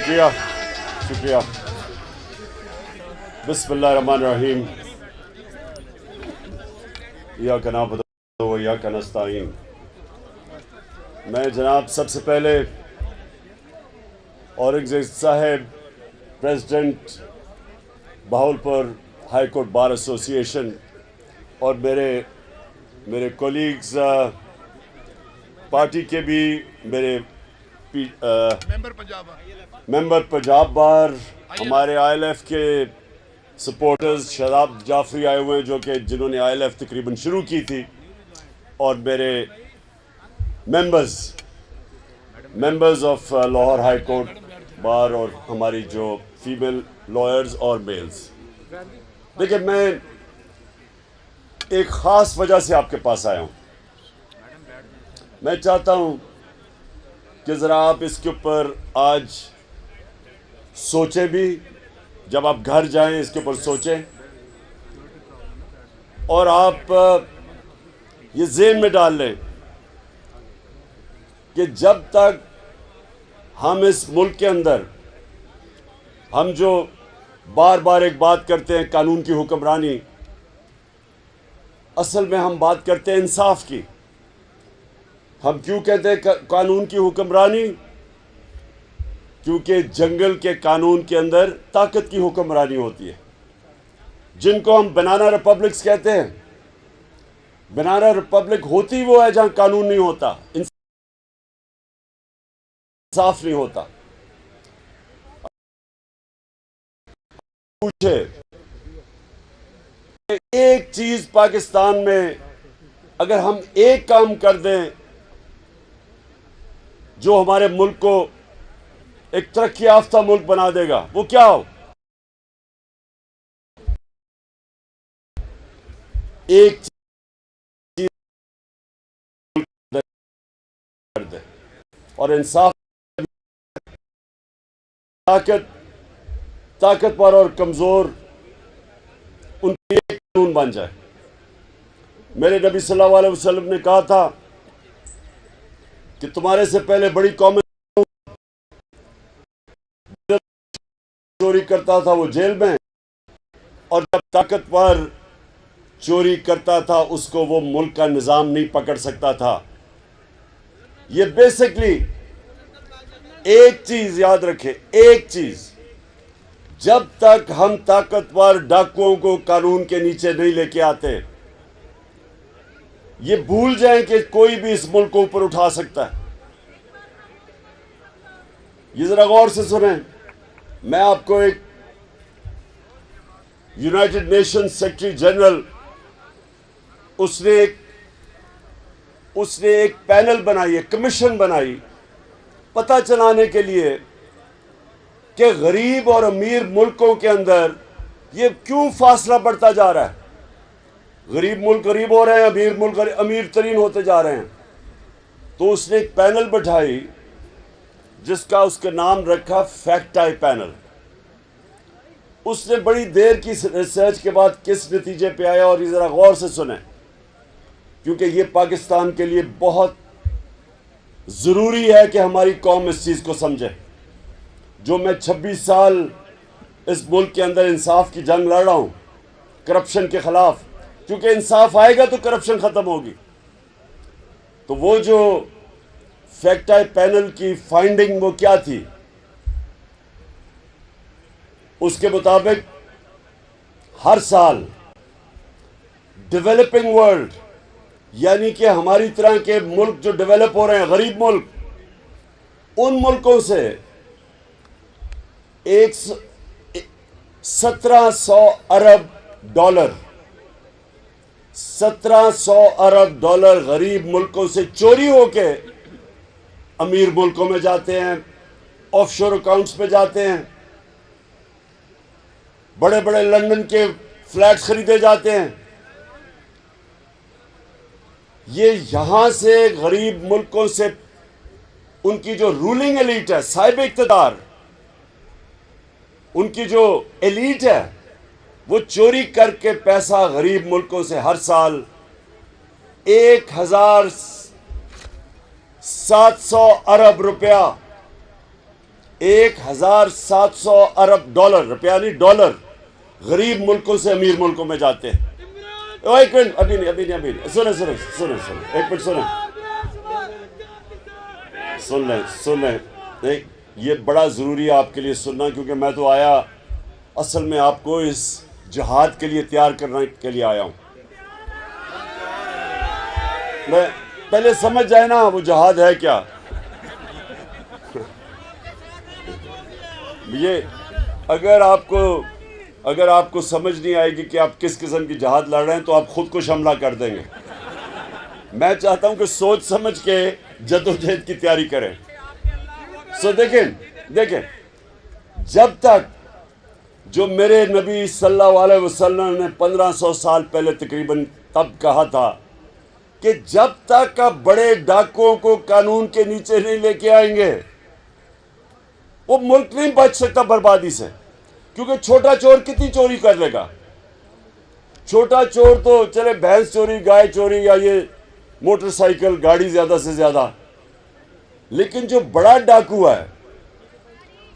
شکریہ شکریہ بسم اللہ الرحمن الرحیم ایاک نعبد و ایاک نستعین. میں جناب سب سے پہلے اورنگزیب صاحب president Bahawalpur high court bar ایسوسی ایشن اور میرے کولیگز پارٹی کے بھی میرے ممبر پنجاب بار ہمارے آئی ایل ایف کے سپورٹرز شاداب جعفری آئے ہوئے ہیں جنہوں نے آئی ایل ایف تقریباً شروع کی تھی اور میرے members of Lahore high court bar اور ہماری جو فیمیل لائرز اور میلز. دیکھیں میں ایک خاص وجہ سے آپ کے پاس آیا ہوں. میں چاہتا ہوں کہ ذرا آپ اس کے اوپر آج سوچیں بھی, جب آپ گھر جائیں اس کے اوپر سوچیں اور آپ یہ ذہن میں ڈال لیں کہ جب تک ہم اس ملک کے اندر ہم جو بار بار ایک بات کرتے ہیں قانون کی حکمرانی, اصل میں ہم بات کرتے ہیں انصاف کی. ہم کیوں کہتے ہیں قانون کی حکمرانی؟ کیونکہ جنگل کے قانون کے اندر طاقت کی حکمرانی ہوتی ہے, جن کو ہم بنانا ریپبلکس کہتے ہیں. بنانا ریپبلک ہوتی وہ ہے جہاں قانون نہیں ہوتا, انصاف نہیں ہوتا. پوچھے ایک چیز پاکستان میں اگر ہم ایک کام کر دیں جو ہمارے ملک کو ایک ترقی یافتہ ملک بنا دے گا, وہ کیا ہو؟ ایک چیز کر دے اور انصاف, طاقتور اور کمزور ان کی ایک قانون بن جائے. میرے نبی صلی اللہ علیہ وسلم نے کہا تھا کہ تمہارے سے پہلے بڑی قومیں چوری کرتا تھا وہ جیل میں, اور جب طاقتور چوری کرتا تھا اس کو وہ ملک کا نظام نہیں پکڑ سکتا تھا. یہ بیسکلی ایک چیز یاد رکھے, ایک چیز, جب تک ہم طاقتور ڈاکوؤں کو قانون کے نیچے نہیں لے کے آتے, یہ بھول جائیں کہ کوئی بھی اس ملک کو اوپر اٹھا سکتا ہے. یہ ذرا غور سے سنیں. میں آپ کو ایک یونائٹڈ نیشن سیکرٹری جنرل اس نے ایک پینل بنائی ہے, کمیشن بنائی, پتہ چلانے کے لیے کہ غریب اور امیر ملکوں کے اندر یہ کیوں فاصلہ بڑھتا جا رہا ہے. غریب ملک غریب ہو رہے ہیں, امیر ملک امیر ترین ہوتے جا رہے ہیں. تو اس نے ایک پینل بٹھائی جس کا اس کا نام رکھا فیکٹ آئی پینل. اس نے بڑی دیر کی ریسرچ کے بعد کس نتیجے پہ آیا, اور یہ ذرا غور سے سنیں کیونکہ یہ پاکستان کے لیے بہت ضروری ہے کہ ہماری قوم اس چیز کو سمجھے. جو میں 26 سال اس ملک کے اندر انصاف کی جنگ لڑ رہا ہوں کرپشن کے خلاف, کیونکہ انصاف آئے گا تو کرپشن ختم ہوگی. تو وہ جو فیکٹ آئی پینل کی فائنڈنگ وہ کیا تھی, اس کے مطابق ہر سال ڈیولپنگ ورلڈ یعنی کہ ہماری طرح کے ملک جو ڈیولپ ہو رہے ہیں, غریب ملک, ان ملکوں سے 1700 ارب ڈالر 1700 ارب ڈالر غریب ملکوں سے چوری ہو کے امیر ملکوں میں جاتے ہیں, آف شور اکاؤنٹس پہ جاتے ہیں, بڑے بڑے لندن کے فلیٹس خریدے جاتے ہیں. یہ یہاں سے غریب ملکوں سے ان کی جو رولنگ ایلیٹ ہے, صاحب اقتدار, ان کی جو ایلیٹ ہے, وہ چوری کر کے پیسہ غریب ملکوں سے ہر سال 1700 ارب روپیہ 1700 ارب ڈالر، روپیہ نہیں ڈالر، غریب ملکوں سے امیر ملکوں میں جاتے ہیں۔ ایک منٹ، ابھی نہیں، سنیں، ایک منٹ سن لیں، یہ بڑا ضروری ہے آپ کے لیے سننا، کیونکہ میں تو آیا اصل میں آپ کو اس جہاد کے لیے تیار کرنے کے لیے آیا ہوں۔ میں پہلے سمجھ جائے نا وہ جہاد ہے کیا۔ یہ اگر آپ کو سمجھ نہیں آئے گی کہ آپ کس قسم کی جہاد لڑ رہے ہیں تو آپ خود کو حملہ کر دیں گے۔ میں چاہتا ہوں کہ سوچ سمجھ کے جدوجہد کی تیاری کریں۔ دیکھیں جب تک جو میرے نبی صلی اللہ علیہ وسلم نے 1500 سال پہلے تقریباً تب کہا تھا کہ جب تک آپ بڑے ڈاکوؤں کو قانون کے نیچے نہیں لے کے آئیں گے وہ ملک نہیں بچ سکتا بربادی سے، کیونکہ چھوٹا چور کتنی چوری کر لے گا؟ چھوٹا چور تو چلے بھینس چوری، گائے چوری، یا یہ موٹر سائیکل گاڑی زیادہ سے زیادہ، لیکن جو بڑا ڈاکو ہے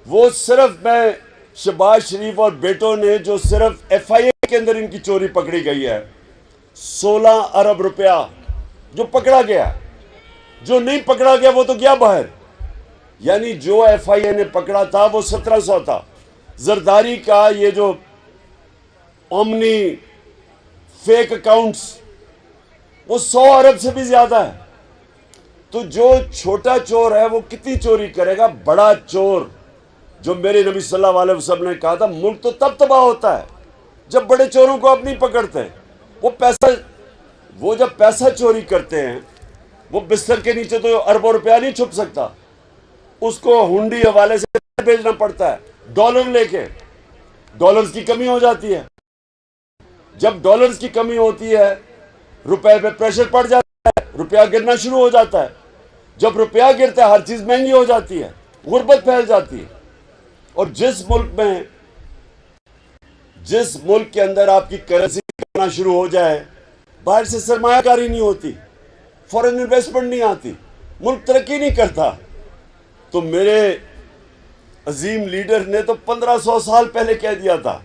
وہ صرف میں شہباز شریف اور بیٹوں نے جو صرف ایف آئی اے کے اندر ان کی چوری پکڑی گئی ہے 16 ارب روپیہ جو پکڑا گیا، جو نہیں پکڑا گیا وہ تو گیا باہر، یعنی جو ایف آئی اے نے پکڑا تھا وہ 1700 تھا۔ زرداری کا یہ جو اومنی فیک اکاؤنٹس وہ 100 ارب سے بھی زیادہ ہے۔ تو جو چھوٹا چور ہے وہ کتنی چوری کرے گا؟ بڑا چور، جو میرے نبی صلی اللہ علیہ وسلم نے کہا تھا ملک تو تب تباہ ہوتا ہے جب بڑے چوروں کو آپ نہیں پکڑتے۔ وہ جب پیسہ چوری کرتے ہیں وہ بستر کے نیچے تو اربوں روپیہ نہیں چھپ سکتا، اس کو ہنڈی حوالے سے بھیجنا پڑتا ہے، ڈالر لے کے۔ ڈالرز کی کمی ہو جاتی ہے، جب ڈالرز کی کمی ہوتی ہے روپے پہ پریشر پڑ جاتا ہے، روپیہ گرنا شروع ہو جاتا ہے۔ جب روپیہ گرتا ہے ہر چیز مہنگی ہو جاتی ہے، غربت پھیل جاتی ہے۔ اور جس ملک کے اندر آپ کی کرنسی کرنا شروع ہو جائے، باہر سے سرمایہ کاری نہیں ہوتی، فورن انویسٹمنٹ نہیں آتی، ملک ترقی نہیں کرتا۔ تو میرے عظیم لیڈر نے تو 1500 سال پہلے کہہ دیا تھا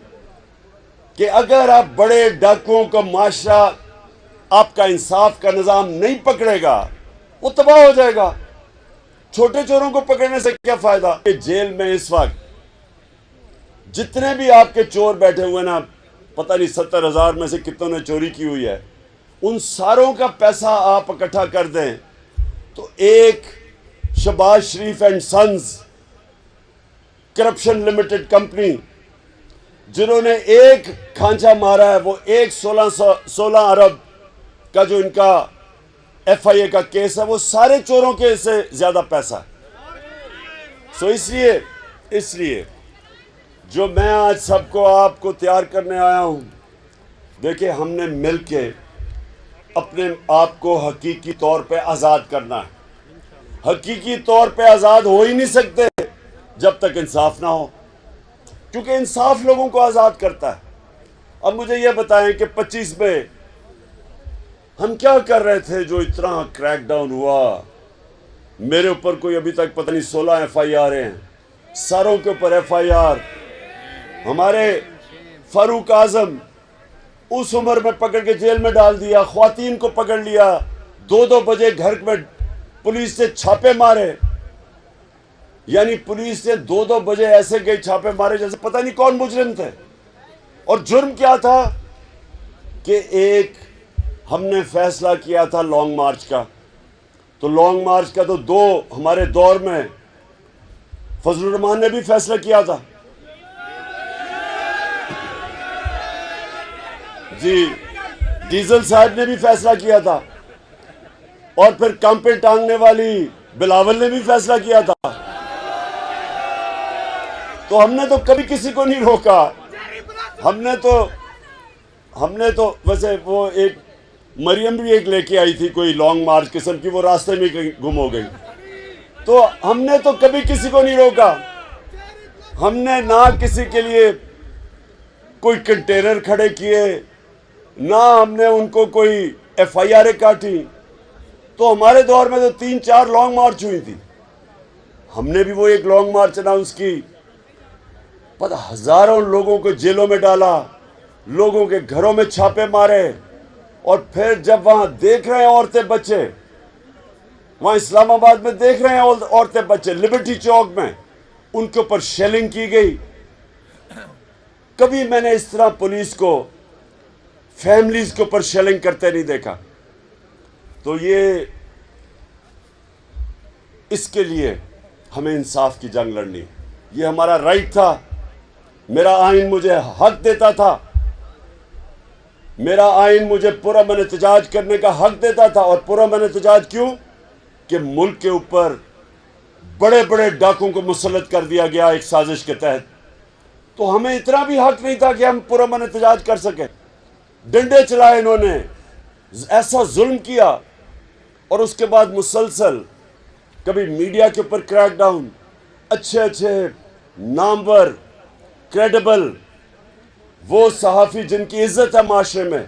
کہ اگر آپ بڑے ڈاکوؤں کا معاشرہ، آپ کا انصاف کا نظام نہیں پکڑے گا وہ تباہ ہو جائے گا۔ چھوٹے چوروں کو پکڑنے سے کیا فائدہ؟ کہ جیل میں اس وقت جتنے بھی آپ کے چور بیٹھے ہوئے نا، پتہ نہیں 70,000 میں سے کتنوں نے چوری کی ہوئی ہے، ان ساروں کا پیسہ آپ اکٹھا کر دیں تو ایک Shahbaz Sharif and sons corruption limited company جنہوں نے ایک کھانچا مارا ہے، وہ 16 ارب کا جو ان کا ایف آئی اے کا کیس ہے وہ سارے چوروں کے سے زیادہ پیسہ ہے۔ اس لیے جو میں آج سب کو آپ کو تیار کرنے آیا ہوں، دیکھیں ہم نے مل کے اپنے آپ کو حقیقی طور پہ آزاد کرنا ہے۔ حقیقی طور پہ آزاد ہو ہی نہیں سکتے جب تک انصاف نہ ہو، کیونکہ انصاف لوگوں کو آزاد کرتا ہے۔ اب مجھے یہ بتائیں کہ 25 میں ہم کیا کر رہے تھے جو اتنا کریک ڈاؤن ہوا؟ میرے اوپر کوئی ابھی تک پتہ نہیں 16 ایف آئی آر ہیں، ساروں کے اوپر ایف آئی آر۔ ہمارے فاروق اعظم اس عمر میں پکڑ کے جیل میں ڈال دیا، خواتین کو پکڑ لیا، 2 بجے گھر میں پولیس سے چھاپے مارے، یعنی پولیس نے 2 بجے ایسے گئے چھاپے مارے جیسے پتہ نہیں کون مجرم تھے۔ اور جرم کیا تھا کہ ہم نے فیصلہ کیا تھا لانگ مارچ کا، تو لانگ مارچ کا تو 2 ہمارے دور میں فضل الرحمان نے بھی فیصلہ کیا تھا، جی ڈیزل صاحب نے بھی فیصلہ کیا تھا، اور پھر کام پہ ٹانگنے والی بلاول نے بھی فیصلہ کیا تھا۔ تو ہم نے تو کبھی کسی کو نہیں روکا۔ ہم نے تو ویسے وہ ایک مریم بھی ایک لے کے آئی تھی کوئی لانگ مارچ قسم کی، وہ راستے میں گم ہو گئی۔ تو ہم نے تو کبھی کسی کو نہیں روکا، ہم نے نہ کسی کے لیے کوئی کنٹینر کھڑے کیے، نہ ہم نے ان کو کوئی ایف آئی آر کاٹی۔ تو ہمارے دور میں تو 3-4 لانگ مارچ ہوئی تھی۔ ہم نے بھی وہ ایک لانگ مارچ اناؤنس کی، پتہ ہزاروں لوگوں کو جیلوں میں ڈالا، لوگوں کے گھروں میں چھاپے مارے، اور پھر جب وہاں دیکھ رہے ہیں عورتیں بچے، وہاں اسلام آباد میں دیکھ رہے ہیں عورتیں بچے لبرٹی چوک میں، ان کے اوپر شیلنگ کی گئی۔ کبھی میں نے اس طرح پولیس کو فیملیز کے اوپر شیلنگ کرتے نہیں دیکھا۔ تو یہ اس کے لیے ہمیں انصاف کی جنگ لڑنی، یہ ہمارا رائٹ تھا۔ میرا آئین مجھے حق دیتا تھا، میرا آئین مجھے پرامن احتجاج کرنے کا حق دیتا تھا۔ اور پرامن احتجاج کیوں؟ کہ ملک کے اوپر بڑے بڑے ڈاکوں کو مسلط کر دیا گیا ایک سازش کے تحت، تو ہمیں اتنا بھی حق نہیں تھا کہ ہم پرامن احتجاج کر سکیں۔ ڈنڈے چلائے انہوں نے، ایسا ظلم کیا، اور اس کے بعد مسلسل کبھی میڈیا کے اوپر کریک ڈاؤن، اچھے نامور کریڈیبل وہ صحافی جن کی عزت ہے معاشرے میں،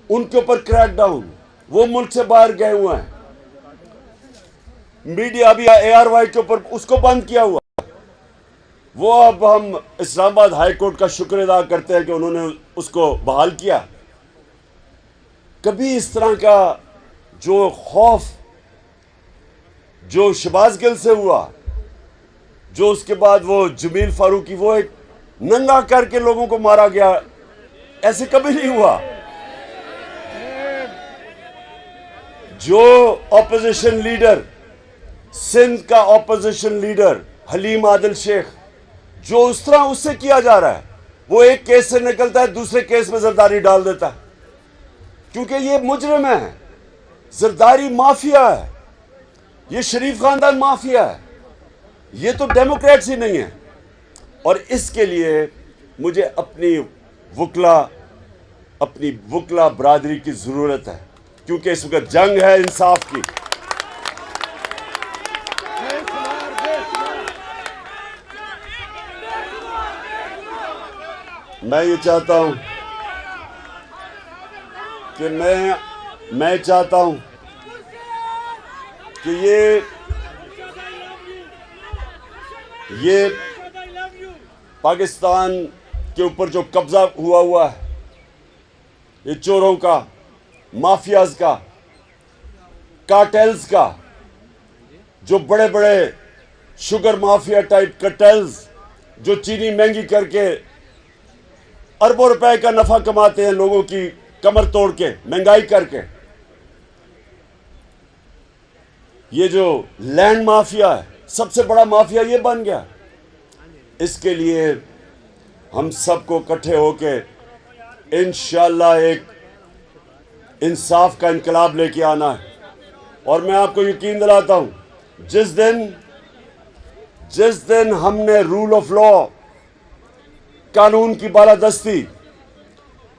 ان کے اوپر کریک ڈاؤن، وہ ملک سے باہر گئے ہوئے ہیں۔ میڈیا بھی ARY کے اوپر اس کو بند کیا ہوا، وہ اب ہم اسلام آباد ہائی کورٹ کا شکر ادا کرتے ہیں کہ انہوں نے اس کو بحال کیا۔ کبھی اس طرح کا جو خوف جو شہباز گل سے ہوا، جو اس کے بعد وہ جمیل فاروقی وہ ایک ننگا کر کے لوگوں کو مارا گیا، ایسے کبھی نہیں ہوا۔ جو اپوزیشن لیڈر، سندھ کا اپوزیشن لیڈر حلیم عادل شیخ، جو اس طرح اس سے کیا جا رہا ہے، وہ ایک کیس سے نکلتا ہے دوسرے کیس میں زرداری ڈال دیتا ہے، کیونکہ یہ مجرم ہے، زرداری مافیا ہے، یہ شریف خاندان مافیا ہے، یہ تو ڈیموکریٹس ہی نہیں ہے۔ اور اس کے لیے مجھے اپنی وکلا برادری کی ضرورت ہے، کیونکہ اس وقت جنگ ہے انصاف کی۔ میں یہ چاہتا ہوں کہ میں چاہتا ہوں کہ یہ پاکستان کے اوپر جو قبضہ ہوا ہے، یہ چوروں کا، مافیاز کا، کارٹیلز کا، جو بڑے بڑے شوگر مافیا ٹائپ کارٹیلز جو چینی مہنگی کر کے اربوں روپے کا نفع کماتے ہیں، لوگوں کی کمر توڑ کے، مہنگائی کر کے، یہ جو لینڈ مافیا ہے، سب سے بڑا مافیا یہ بن گیا۔ اس کے لیے ہم سب کو اکٹھے ہو کے انشاءاللہ ایک انصاف کا انقلاب لے کے آنا ہے۔ اور میں آپ کو یقین دلاتا ہوں، جس دن ہم نے رول آف لا، قانون کی بالادستی،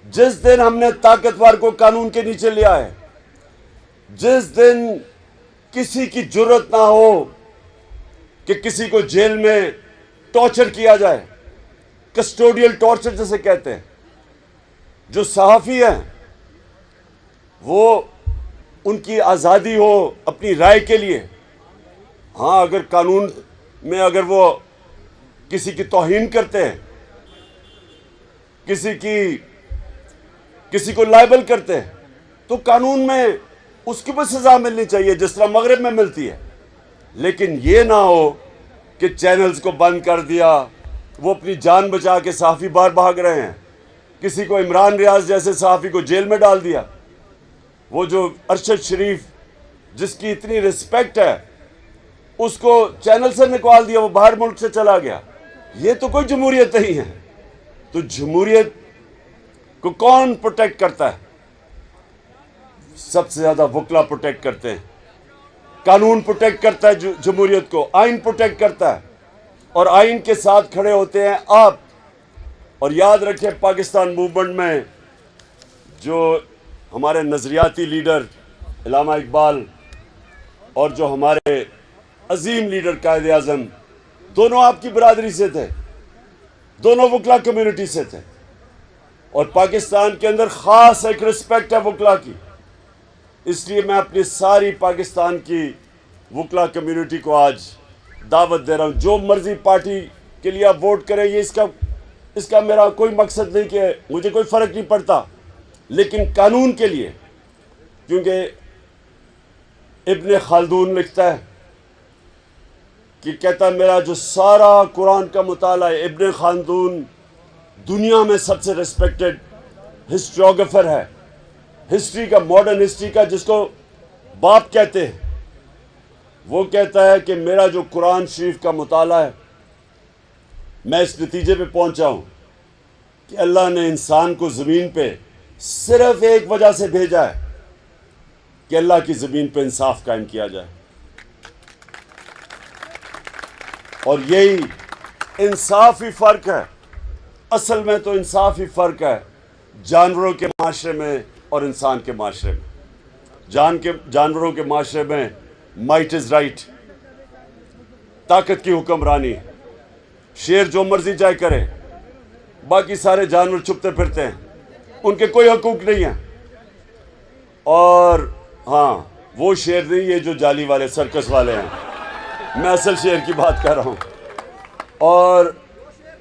جس دن ہم نے طاقتور کو قانون کے نیچے لیا ہے، جس دن کسی کی جرت نہ ہو کہ کسی کو جیل میں ٹارچر کیا جائے، کسٹوڈیل ٹارچر جسے کہتے ہیں، جو صحافی ہیں وہ ان کی آزادی ہو اپنی رائے کے لیے، ہاں اگر قانون میں اگر وہ کسی کی توہین کرتے ہیں، کسی کو لائبل کرتے ہیں، تو قانون میں اس کی بھی سزا ملنی چاہیے جس طرح مغرب میں ملتی ہے۔ لیکن یہ نہ ہو کہ چینلز کو بند کر دیا، وہ اپنی جان بچا کے صحافی باہر بھاگ رہے ہیں، کسی کو عمران ریاض جیسے صحافی کو جیل میں ڈال دیا، وہ جو ارشد شریف جس کی اتنی رسپیکٹ ہے اس کو چینل سے نکال دیا، وہ باہر ملک سے چلا گیا۔ یہ تو کوئی جمہوریت نہیں ہے۔ تو جمہوریت کو کون پروٹیکٹ کرتا ہے؟ سب سے زیادہ وکلا پروٹیکٹ کرتے ہیں، قانون پروٹیکٹ کرتا ہے جمہوریت کو، آئین پروٹیکٹ کرتا ہے، اور آئین کے ساتھ کھڑے ہوتے ہیں آپ۔ اور یاد رکھیں، پاکستان موومنٹ میں جو ہمارے نظریاتی لیڈر علامہ اقبال اور جو ہمارے عظیم لیڈر قائد اعظم، دونوں آپ کی برادری سے تھے، دونوں وکلا کمیونٹی سے تھے، اور پاکستان کے اندر خاص ایک رسپیکٹ ہے وکلا کی۔ اس لیے میں اپنی ساری پاکستان کی وکلا کمیونٹی کو آج دعوت دے رہا ہوں، جو مرضی پارٹی کے لیے آپ ووٹ کریں، یہ اس کا میرا کوئی مقصد نہیں کہ مجھے کوئی فرق نہیں پڑتا، لیکن قانون کے لیے، کیونکہ ابن خلدون لکھتا ہے کہ کہتا ہے میرا جو سارا قرآن کا مطالعہ ہے، ابن خلدون دنیا میں سب سے ریسپیکٹڈ ہسٹریوگرافر ہے، ہسٹری کا، ماڈرن ہسٹری کا، جس کو باپ کہتے ہیں۔ وہ کہتا ہے کہ میرا جو قرآن شریف کا مطالعہ ہے، میں اس نتیجے پہ پہنچا ہوں کہ اللہ نے انسان کو زمین پہ صرف ایک وجہ سے بھیجا ہے کہ اللہ کی زمین پہ انصاف قائم کیا جائے، اور یہی انصاف ہی فرق ہے۔ اصل میں تو انصاف ہی فرق ہے جانوروں کے معاشرے میں اور انسان کے معاشرے میں۔ جانوروں کے معاشرے میں مائٹ از رائٹ، طاقت کی حکمرانی، شیر جو مرضی چاہے کرے، باقی سارے جانور چھپتے پھرتے ہیں، ان کے کوئی حقوق نہیں ہیں۔ اور ہاں، وہ شیر نہیں، یہ جو جالی والے سرکس والے ہیں، میں اصل شیر کی بات کر رہا ہوں۔ اور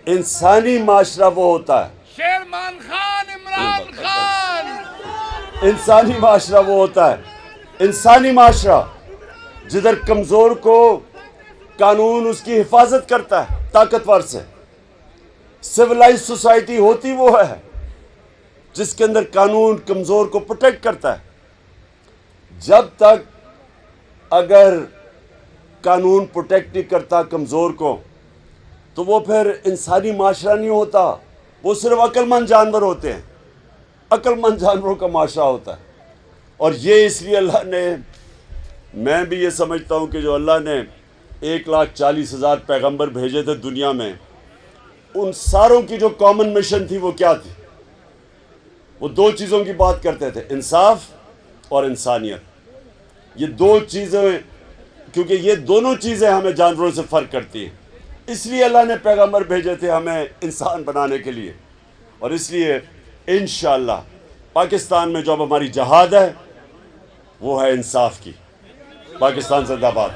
انسانی معاشرہ وہ ہوتا ہے، شیرمان خان، عمران خان، انسانی معاشرہ وہ ہوتا ہے، انسانی معاشرہ جدھر کمزور کو قانون اس کی حفاظت کرتا ہے طاقتور سے۔ سویلائز سوسائٹی ہوتی وہ ہے جس کے اندر قانون کمزور کو پروٹیکٹ کرتا ہے۔ جب تک اگر قانون پروٹیکٹ نہیں کرتا کمزور کو، تو وہ پھر انسانی معاشرہ نہیں ہوتا، وہ صرف عقل مند جانور ہوتے ہیں، عقل مند جانوروں کا معاشرہ ہوتا ہے۔ اور یہ اس لیے اللہ نے، میں بھی یہ سمجھتا ہوں کہ جو اللہ نے 1,40,000 پیغمبر بھیجے تھے دنیا میں، ان ساروں کی جو کامن مشن تھی وہ کیا تھی؟ وہ دو چیزوں کی بات کرتے تھے، انصاف اور انسانیت۔ یہ دو چیزیں، کیونکہ یہ دونوں چیزیں ہمیں جانوروں سے فرق کرتی ہیں، اس لیے اللہ نے پیغمبر بھیجے تھے ہمیں انسان بنانے کے لیے۔ اور اس لیے انشاءاللہ پاکستان میں جو اب ہماری جہاد ہے وہ ہے انصاف کی۔ پاکستان زندہ باد۔